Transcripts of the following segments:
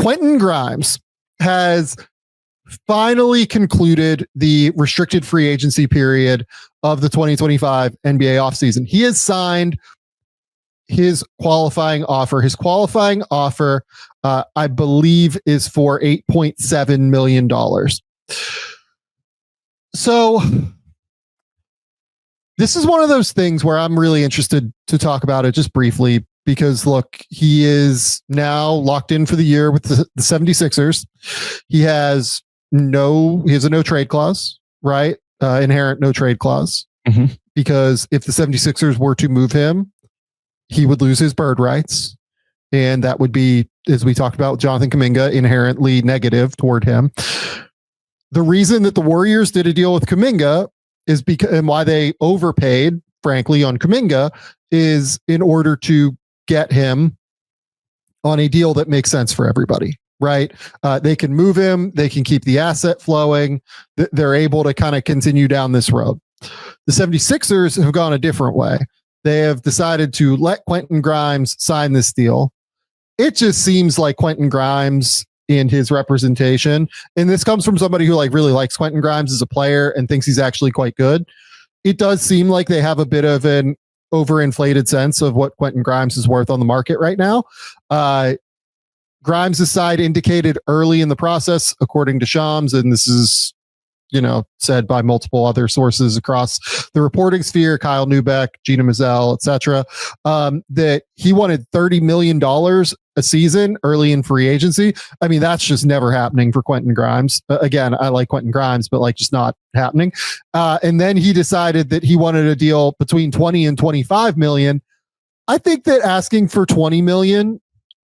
Quentin Grimes has finally concluded the restricted free agency period of the 2025 NBA offseason. He has signed his qualifying offer. His qualifying offer, I believe, is for $8.7 million. So this is one of those things where I'm really interested to talk about it just briefly, because look, he is now locked in for the year with the 76ers. He has a no trade clause, right? Inherent no trade clause. Mm-hmm. Because if the 76ers were to move him, he would lose his bird rights. And that would be, as we talked about with Jonathan Kuminga, inherently negative toward him. The reason that the Warriors did a deal with Kuminga is because, and why they overpaid, frankly, on Kuminga, is in order to get him on a deal that makes sense for everybody, right? They can move him. They can keep the asset flowing. They're able to kind of continue down this road. The 76ers have gone a different way. They have decided to let Quentin Grimes sign this deal. It just seems like Quentin Grimes and his representation, and this comes from somebody who really likes Quentin Grimes as a player and thinks he's actually quite good. It does seem like they have a bit of an overinflated sense of what Quentin Grimes is worth on the market right now. Grimes' side indicated early in the process, according to Shams, and this is said by multiple other sources across the reporting sphere, Kyle Neubeck, Gina Mizell, etc., that he wanted $30 million a season early in free agency. I mean, that's just never happening for Quentin Grimes. Again, I like Quentin Grimes, but just not happening. And then he decided that he wanted a deal between 20 and 25 million. I think that asking for 20 million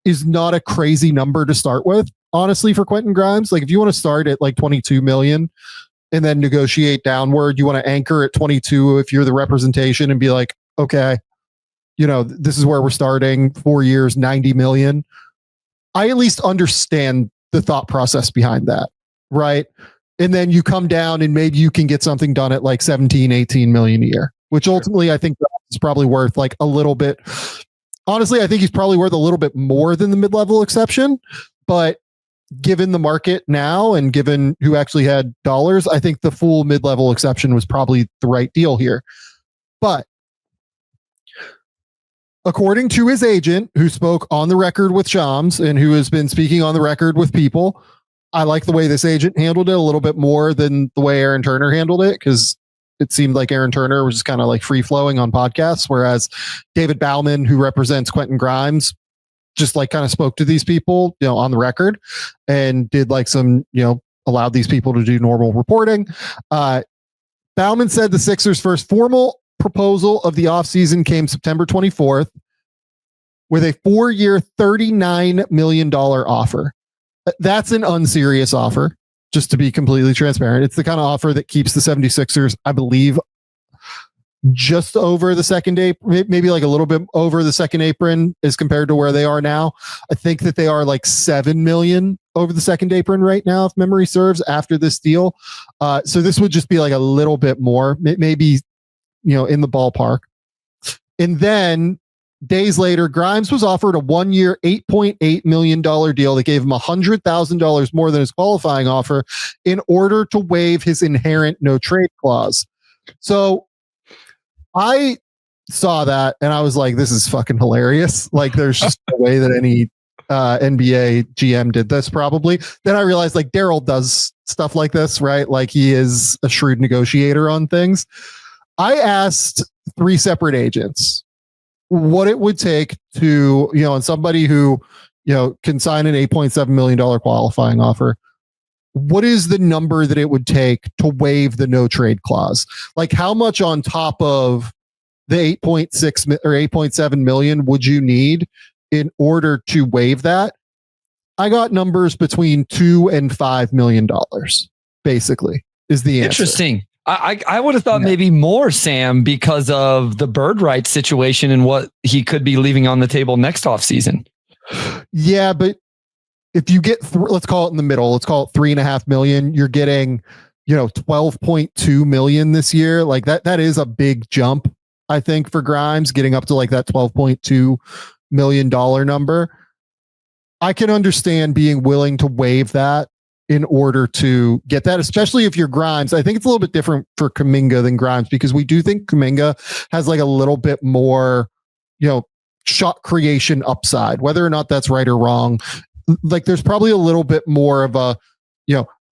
is not a crazy number to start with, honestly, for Quentin Grimes. If you want to start at 22 million and then negotiate downward, you want to anchor at 22 if you're the representation and be like, okay, this is where we're starting, 4 years, 90 million. I at least understand the thought process behind that, right? And then you come down and maybe you can get something done at 17, 18 million a year, which ultimately I think is probably worth a little bit. Honestly, I think he's probably worth a little bit more than the mid-level exception, but given the market now and given who actually had dollars, I think the full mid-level exception was probably the right deal here. But according to his agent, who spoke on the record with Shams and who has been speaking on the record with people, I like the way this agent handled it a little bit more than the way Aaron Turner handled it, because it seemed like Aaron Turner was just kind of free-flowing on podcasts, whereas David Bauman, who represents Quentin Grimes, just kind of spoke to these people, on the record and did some, allowed these people to do normal reporting. Bauman said the Sixers' first formal proposal of the offseason came September 24th with a 4-year, $39 million offer. That's an unserious offer, just to be completely transparent. It's the kind of offer that keeps the 76ers, I believe, just over the second apron, maybe a little bit over the second apron as compared to where they are now. I think that they are $7 million over the second apron right now, if memory serves, after this deal. So this would just be a little bit more, maybe, in the ballpark. And then days later, Grimes was offered a 1-year, $8.8 million deal that gave him $100,000 more than his qualifying offer in order to waive his inherent no trade clause. So I saw that and I was like, this is fucking hilarious. There's just no way that any NBA GM did this probably. Then I realized Daryl does stuff like this, right? He is a shrewd negotiator on things. I asked 3 separate agents what it would take to, and somebody who, can sign an $8.7 million qualifying offer. What is the number that it would take to waive the no trade clause? How much on top of the 8.6 or 8.7 million would you need in order to waive that? I got numbers between $2 and $5 million, basically, is the answer. Interesting. I would have thought maybe more, Sam, because of the bird rights situation and what he could be leaving on the table next offseason. Yeah, but if you get, let's call it in the middle, let's call it $3.5 million, you're getting, $12.2 million this year. That is a big jump, I think, for Grimes, getting up to that $12.2 million number. I can understand being willing to waive that in order to get that, especially if you're Grimes. I think it's a little bit different for Kuminga than Grimes, because we do think Kuminga has like a little bit more, shot creation upside, whether or not that's right or wrong. Like there's probably a little bit more of a,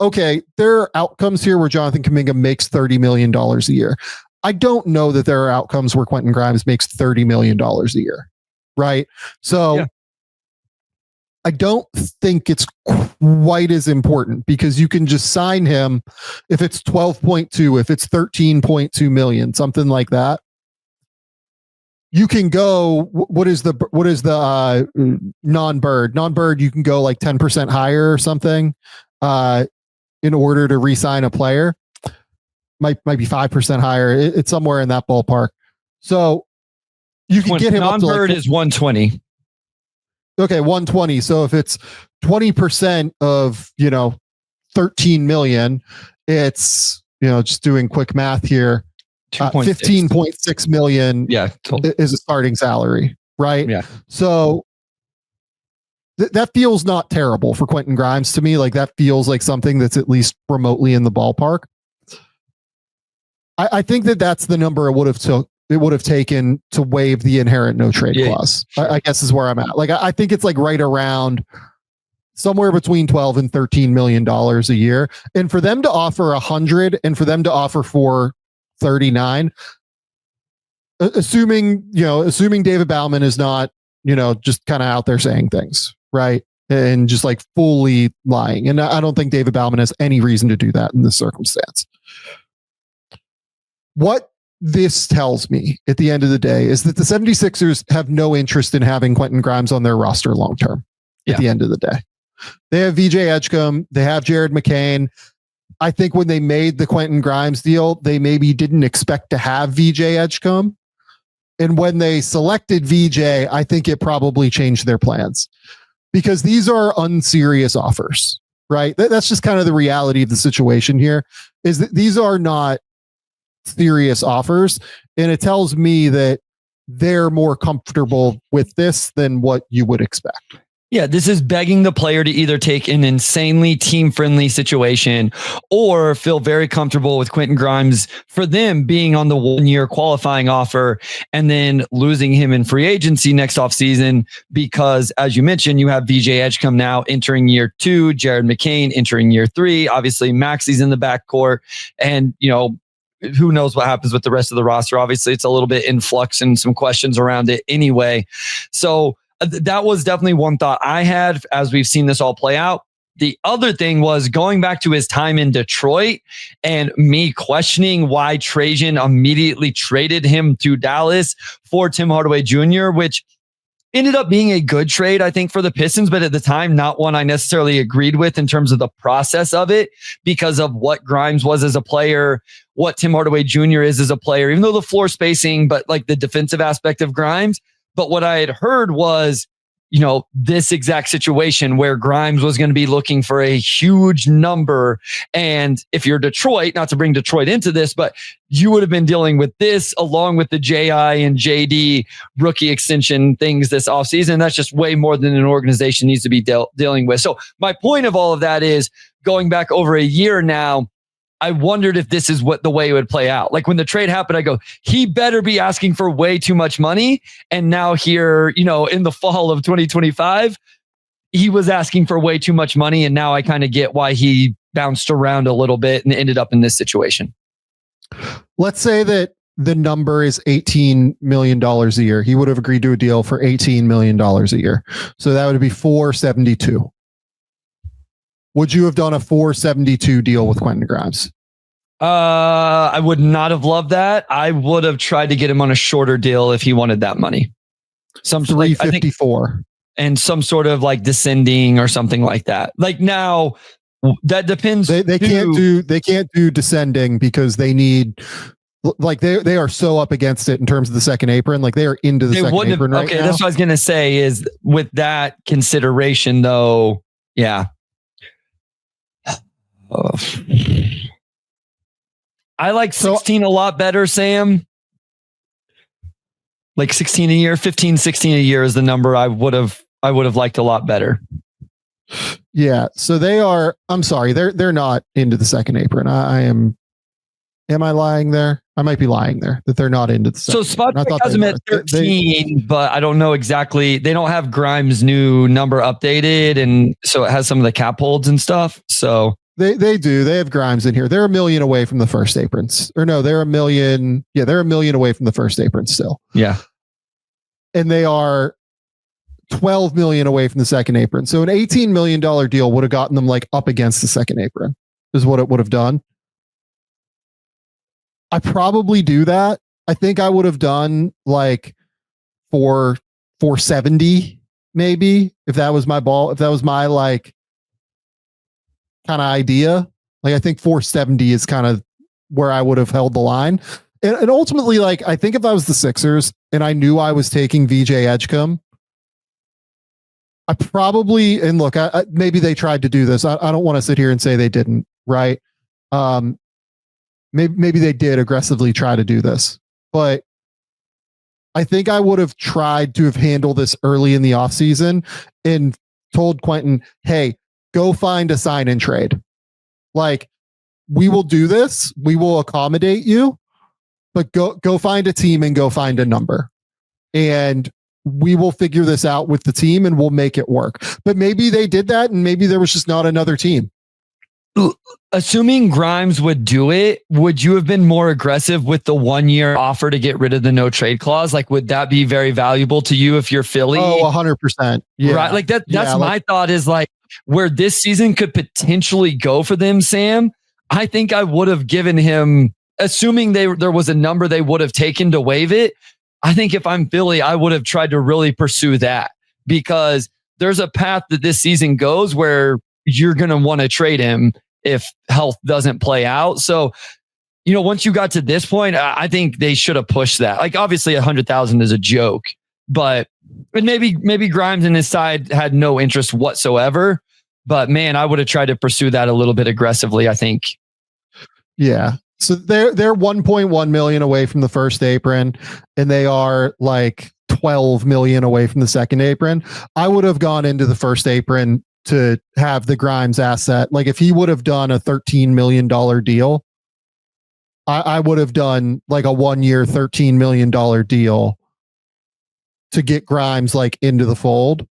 okay, there are outcomes here where Jonathan Kuminga makes $30 million a year. I don't know that there are outcomes where Quentin Grimes makes $30 million a year. Right. So yeah. I don't think it's quite as important, because you can just sign him if it's 12.2, if it's 13.2 million, something like that. You can go, what is the non-bird? You can go like 10% higher or something in order to re-sign a player. Might be 5% higher. It's somewhere in that ballpark. So you can get him non-bird up to is 120. Okay, 120. So if it's 20% of, 13 million, it's, just doing quick math here, 15.6 million is a starting salary, right? Yeah. So that feels not terrible for Quentin Grimes to me. Like that feels like something that's at least remotely in the ballpark. I think that's the number it would have taken to waive the inherent no trade clause. Sure. I guess is where I'm at. Like, I think it's like right around somewhere between 12 and $13 million a year. And for them to offer 100 and for them to offer 439, assuming David Bauman is not, just kind of out there saying things, right? And just like fully lying. And I don't think David Bauman has any reason to do that in this circumstance. What this tells me at the end of the day is that the 76ers have no interest in having Quentin Grimes on their roster long-term at the end of the day. They have VJ Edgecombe. They have Jared McCain. I think when they made the Quentin Grimes deal, they maybe didn't expect to have VJ Edgecombe. And when they selected VJ, I think it probably changed their plans, because these are unserious offers, right? That's just kind of the reality of the situation here, is that these are not serious offers, and it tells me that they're more comfortable with this than what you would expect. Yeah, this is begging the player to either take an insanely team-friendly situation or feel very comfortable with Quentin Grimes for them being on the 1-year qualifying offer and then losing him in free agency next offseason, because, as you mentioned, you have VJ Edgecombe now entering year 2, Jared McCain entering year 3. Obviously, Maxi's in the backcourt, and, who knows what happens with the rest of the roster. Obviously, it's a little bit in flux and some questions around it anyway. So that was definitely one thought I had as we've seen this all play out. The other thing was going back to his time in Detroit and me questioning why Trajan immediately traded him to Dallas for Tim Hardaway Jr., which ended up being a good trade, I think, for the Pistons, but at the time, not one I necessarily agreed with in terms of the process of it, because of what Grimes was as a player, what Tim Hardaway Jr. is as a player, even though the floor spacing, but like the defensive aspect of Grimes. But what I had heard was, this exact situation where Grimes was going to be looking for a huge number. And if you're Detroit, not to bring Detroit into this, but you would have been dealing with this along with the JI and JD rookie extension things this offseason. That's just way more than an organization needs to be dealing with. So my point of all of that is, going back over a year now, I wondered if this is the way it would play out. Like when the trade happened, I go, he better be asking for way too much money. And now here, in the fall of 2025, he was asking for way too much money. And now I kind of get why he bounced around a little bit and ended up in this situation. Let's say that the number is $18 million a year. He would have agreed to a deal for $18 million a year. So that would be 472. Would you have done a 472 deal with Quentin Grimes? I would not have loved that. I would have tried to get him on a shorter deal if he wanted that money. Some 354 and some sort of like descending or something like that. Like now, that depends. They can't do descending because they need. Like they are so up against it in terms of the second apron. Like they are into the second apron right now. Okay, that's what I was gonna say. Is with that consideration though, yeah. I like 16 a lot better, Sam. Like 16 a year, 15, 16 a year is the number I would have I would have liked a lot better. Yeah. So they are, I'm sorry, they're not into the second apron. Am I lying there? I might be lying there that they're not into the second. So Spotcheck has them at 13, but I don't know exactly. They don't have Grimes' new number updated, and so it has some of the cap holds and stuff. So they do. They have Grimes in here. They're $1 million away from the first aprons. Or no, they're $1 million. Yeah, they're $1 million away from the first apron still. Yeah. And they are $12 million away from the second apron. So an $18 million deal would have gotten them like up against the second apron, is what it would have done. I probably do that. I think I would have done like 470 maybe, if that was my ball, if that was my like kind of idea. Like I think 470 is kind of where I would have held the line. And ultimately, like I think if I was the Sixers and I knew I was taking VJ Edgecombe, I probably, and look, maybe they tried to do this. I don't want to sit here and say they didn't, right? Maybe they did aggressively try to do this, but I think I would have tried to have handled this early in the offseason and told Quentin, hey, go find a sign and trade. Like, we will do this. We will accommodate you, but go find a team and go find a number. And we will figure this out with the team and we'll make it work. But maybe they did that and maybe there was just not another team. Assuming Grimes would do it, would you have been more aggressive with the 1 year offer to get rid of the no trade clause? Like, would that be very valuable to you if you're Philly? Oh, 100%. Yeah. Right. Like that's my thought is like where this season could potentially go for them, Sam. I think I would have given him, assuming there was a number they would have taken to waive it. I think if I'm Philly, I would have tried to really pursue that because there's a path that this season goes where you're going to want to trade him if health doesn't play out. So, once you got to this point, I think they should have pushed that. Like, obviously 100,000 is a joke, but maybe Grimes and his side had no interest whatsoever. But man, I would have tried to pursue that a little bit aggressively, I think. Yeah. So they're 1.1 million away from the first apron, and they are like 12 million away from the second apron. I would have gone into the first apron to have the Grimes asset. Like if he would have done a $13 million deal, I would have done like a 1 year, $13 million deal to get Grimes like into the fold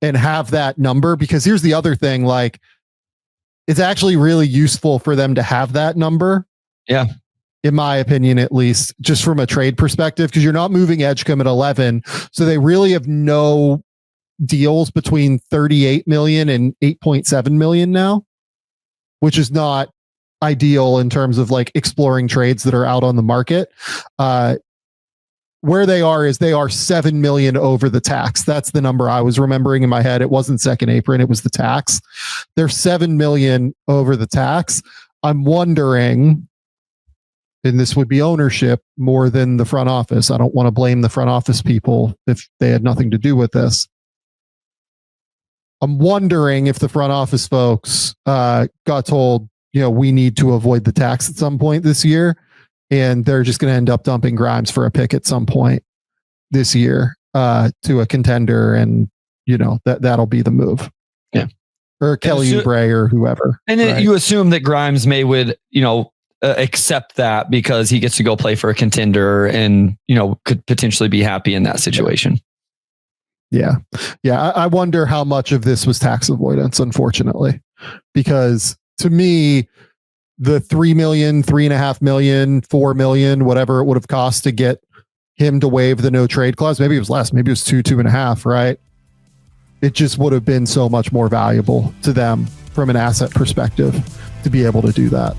and have that number. Because here's the other thing, like it's actually really useful for them to have that number. Yeah. In my opinion, at least just from a trade perspective, because you're not moving Edgecombe at 11. So they really have no deals between 38 million and 8.7 million now, which is not ideal in terms of like exploring trades that are out on the market. Where they are is they are 7 million over the tax. That's the number I was remembering in my head. It wasn't second apron. It was the tax. They're 7 million over the tax. I'm wondering, and this would be ownership more than the front office. I don't want to blame the front office people if they had nothing to do with this. I'm wondering if the front office folks got told, we need to avoid the tax at some point this year, and they're just going to end up dumping Grimes for a pick at some point this year to a contender, and that'll be the move. Yeah, or Kelly Oubre or whoever. And then you assume that Grimes would accept that because he gets to go play for a contender and could potentially be happy in that situation. Yeah. I wonder how much of this was tax avoidance, unfortunately, because to me, the 3 million, 3.5 million, 4 million, whatever it would have cost to get him to waive the no trade clause, maybe it was less, maybe it was 2.5, right? It just would have been so much more valuable to them from an asset perspective to be able to do that.